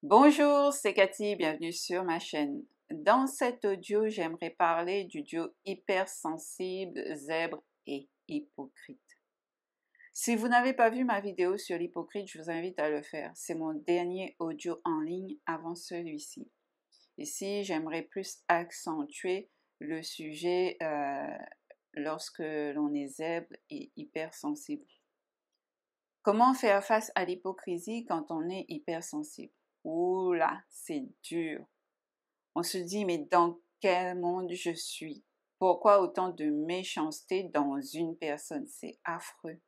Bonjour, c'est Cathy, bienvenue sur ma chaîne. Dans cet audio, j'aimerais parler du duo hypersensible, zèbre et hypocrite. Si vous n'avez pas vu ma vidéo sur l'hypocrite, je vous invite à le faire. C'est mon dernier audio en ligne avant celui-ci. Ici, j'aimerais plus accentuer le sujet lorsque l'on est zèbre et hypersensible. Comment faire face à l'hypocrisie quand on est hypersensible? Ouh là, c'est dur. On se dit, mais dans quel monde je suis? Pourquoi autant de méchanceté dans une personne? C'est affreux.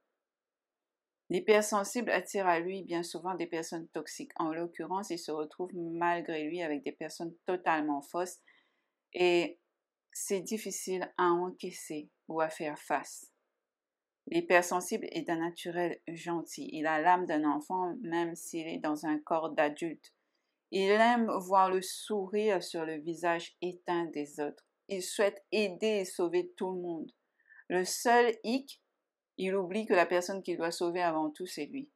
L'hypersensible attire à lui bien souvent des personnes toxiques. En l'occurrence, il se retrouve malgré lui avec des personnes totalement fausses et c'est difficile à encaisser ou à faire face. L'hypersensible est d'un naturel gentil. Il a l'âme d'un enfant même s'il est dans un corps d'adulte. Il aime voir le sourire sur le visage éteint des autres. Il souhaite aider et sauver tout le monde. Le seul hic, il oublie que la personne qu'il doit sauver avant tout, c'est lui.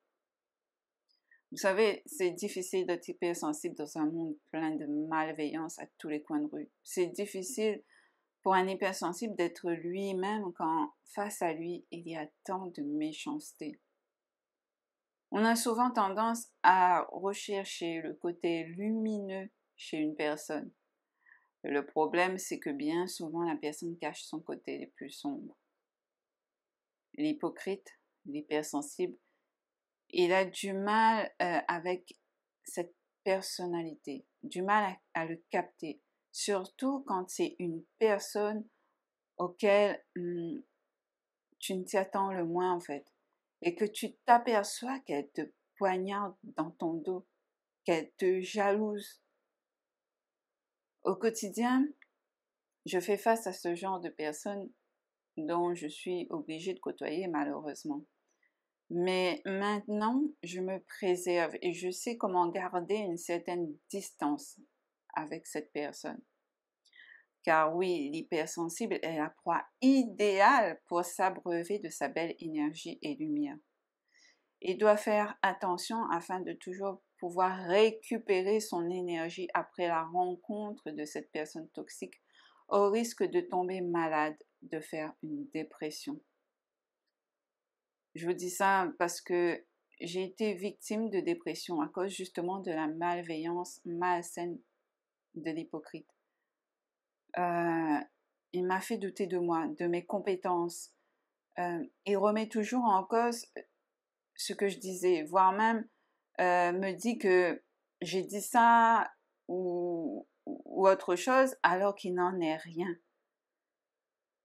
Vous savez, c'est difficile d'être hypersensible dans un monde plein de malveillance à tous les coins de rue. C'est difficile pour un hypersensible d'être lui-même quand face à lui, il y a tant de méchanceté. On a souvent tendance à rechercher le côté lumineux chez une personne. Le problème, c'est que bien souvent, la personne cache son côté le plus sombre. L'hypocrite, l'hypersensible, il a du mal avec cette personnalité, du mal à le capter, surtout quand c'est une personne auquel tu ne t'y attends le moins en fait, et que tu t'aperçois qu'elle te poignarde dans ton dos, qu'elle te jalouse. Au quotidien, je fais face à ce genre de personnes dont je suis obligée de côtoyer malheureusement. Mais maintenant, je me préserve et je sais comment garder une certaine distance avec cette personne. Car oui, l'hypersensible est la proie idéale pour s'abreuver de sa belle énergie et lumière. Il doit faire attention afin de toujours pouvoir récupérer son énergie après la rencontre de cette personne toxique, au risque de tomber malade, de faire une dépression. Je vous dis ça parce que j'ai été victime de dépression à cause justement de la malveillance malsaine de l'hypocrite. Il m'a fait douter de moi, de mes compétences. Il remet toujours en cause ce que je disais, voire même me dit que j'ai dit ça ou autre chose alors qu'il n'en est rien.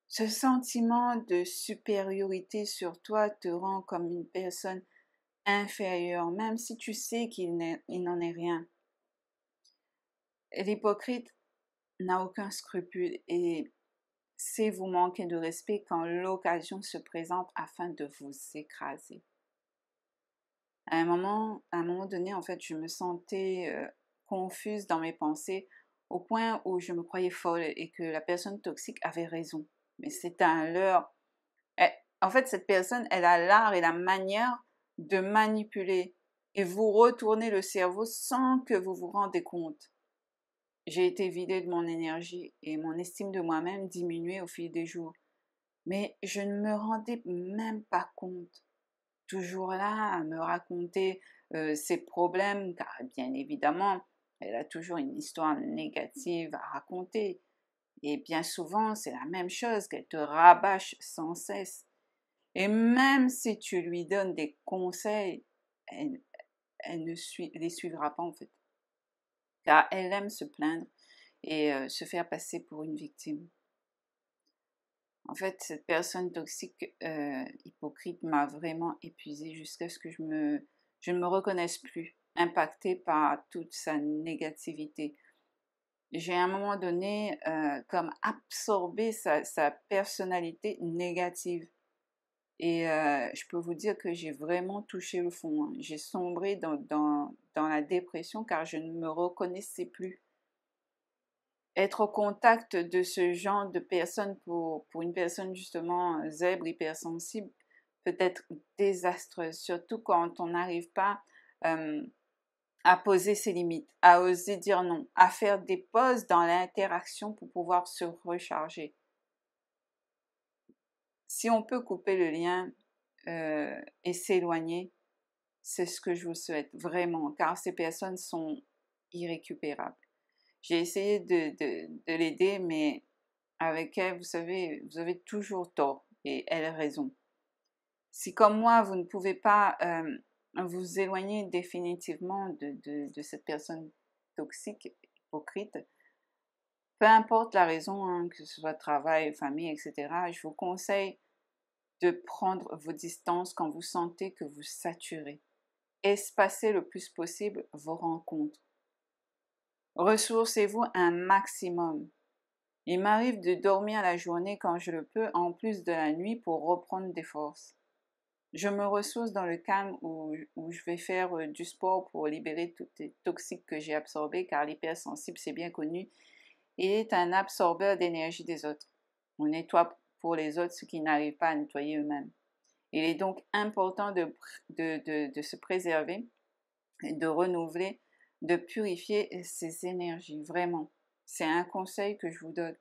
Ce sentiment de supériorité sur toi te rend comme une personne inférieure, même si tu sais qu'il n'en est rien. L'hypocrite n'a aucun scrupule et sait vous manquer de respect quand l'occasion se présente afin de vous écraser. À un moment donné, en fait, je me sentais confuse dans mes pensées au point où je me croyais folle et que la personne toxique avait raison. Mais c'était un leurre. En fait, cette personne, elle a l'art et la manière de manipuler et vous retourner le cerveau sans que vous vous rendez compte. J'ai été vidée de mon énergie et mon estime de moi-même diminuait au fil des jours. Mais je ne me rendais même pas compte. Toujours là à me raconter ses problèmes, car bien évidemment, elle a toujours une histoire négative à raconter. Et bien souvent, c'est la même chose qu'elle te rabâche sans cesse. Et même si tu lui donnes des conseils, elle ne les suivra pas en fait. Car elle aime se plaindre et se faire passer pour une victime. En fait, cette personne toxique, hypocrite, m'a vraiment épuisée jusqu'à ce que je ne me reconnaisse plus, impactée par toute sa négativité. J'ai à un moment donné comme absorbé sa personnalité négative. Et je peux vous dire que j'ai vraiment touché le fond, hein. J'ai sombré dans la dépression car je ne me reconnaissais plus. Être au contact de ce genre de personnes pour une personne justement zèbre, hypersensible, peut être désastreuse, surtout quand on n'arrive pas à poser ses limites, à oser dire non, à faire des pauses dans l'interaction pour pouvoir se recharger. Si on peut couper le lien et s'éloigner, c'est ce que je vous souhaite vraiment, car ces personnes sont irrécupérables. J'ai essayé de l'aider, mais avec elle, vous savez, vous avez toujours tort et elle a raison. Si comme moi, vous ne pouvez pas vous éloigner définitivement de cette personne toxique, hypocrite, peu importe la raison, hein, que ce soit travail, famille, etc., je vous conseille de prendre vos distances quand vous sentez que vous saturez. Espacez le plus possible vos rencontres. Ressourcez-vous un maximum. Il m'arrive de dormir la journée quand je le peux, en plus de la nuit, pour reprendre des forces. Je me ressource dans le calme où je vais faire du sport pour libérer toutes les toxiques que j'ai absorbées, car l'hypersensible, c'est bien connu, il est un absorbeur d'énergie des autres. On nettoie pour les autres ce qu'ils n'arrivent pas à nettoyer eux-mêmes. Il est donc important de se préserver, de renouveler, de purifier ces énergies, vraiment. C'est un conseil que je vous donne.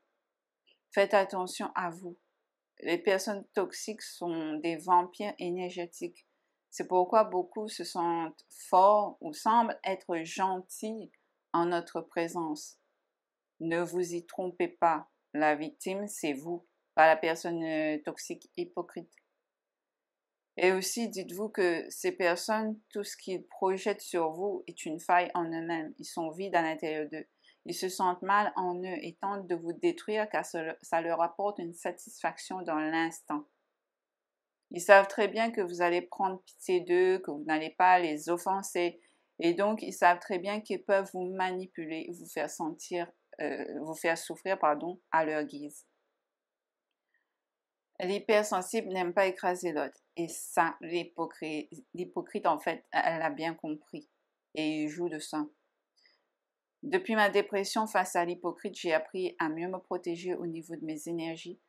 Faites attention à vous. Les personnes toxiques sont des vampires énergétiques. C'est pourquoi beaucoup se sentent forts ou semblent être gentils en notre présence. Ne vous y trompez pas. La victime, c'est vous, pas la personne toxique hypocrite. Et aussi, dites-vous que ces personnes, tout ce qu'ils projettent sur vous est une faille en eux-mêmes. Ils sont vides à l'intérieur d'eux. Ils se sentent mal en eux et tentent de vous détruire car ça leur apporte une satisfaction dans l'instant. Ils savent très bien que vous allez prendre pitié d'eux, que vous n'allez pas les offenser. Et donc, ils savent très bien qu'ils peuvent vous manipuler, vous faire souffrir, à leur guise. L'hypersensible n'aime pas écraser l'autre. Et ça, l'hypocrite, en fait, elle a bien compris. Et il joue de ça. Depuis ma dépression face à l'hypocrite, j'ai appris à mieux me protéger au niveau de mes énergies.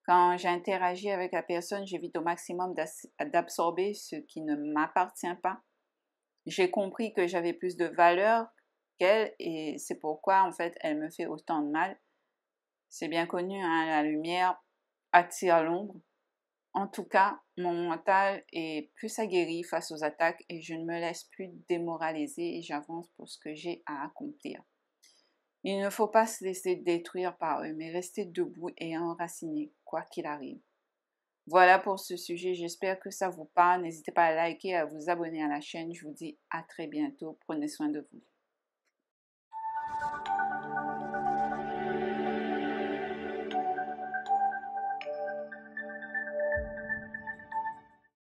Quand j'interagis avec la personne, j'évite au maximum d'absorber ce qui ne m'appartient pas. J'ai compris que j'avais plus de valeur qu'elle et c'est pourquoi, en fait, elle me fait autant de mal. C'est bien connu, hein, la lumière attire l'ombre. En tout cas, mon mental est plus aguerri face aux attaques et je ne me laisse plus démoraliser et j'avance pour ce que j'ai à accomplir. Il ne faut pas se laisser détruire par eux, mais rester debout et enraciné, quoi qu'il arrive. Voilà pour ce sujet, j'espère que ça vous parle. N'hésitez pas à liker et à vous abonner à la chaîne. Je vous dis à très bientôt. Prenez soin de vous.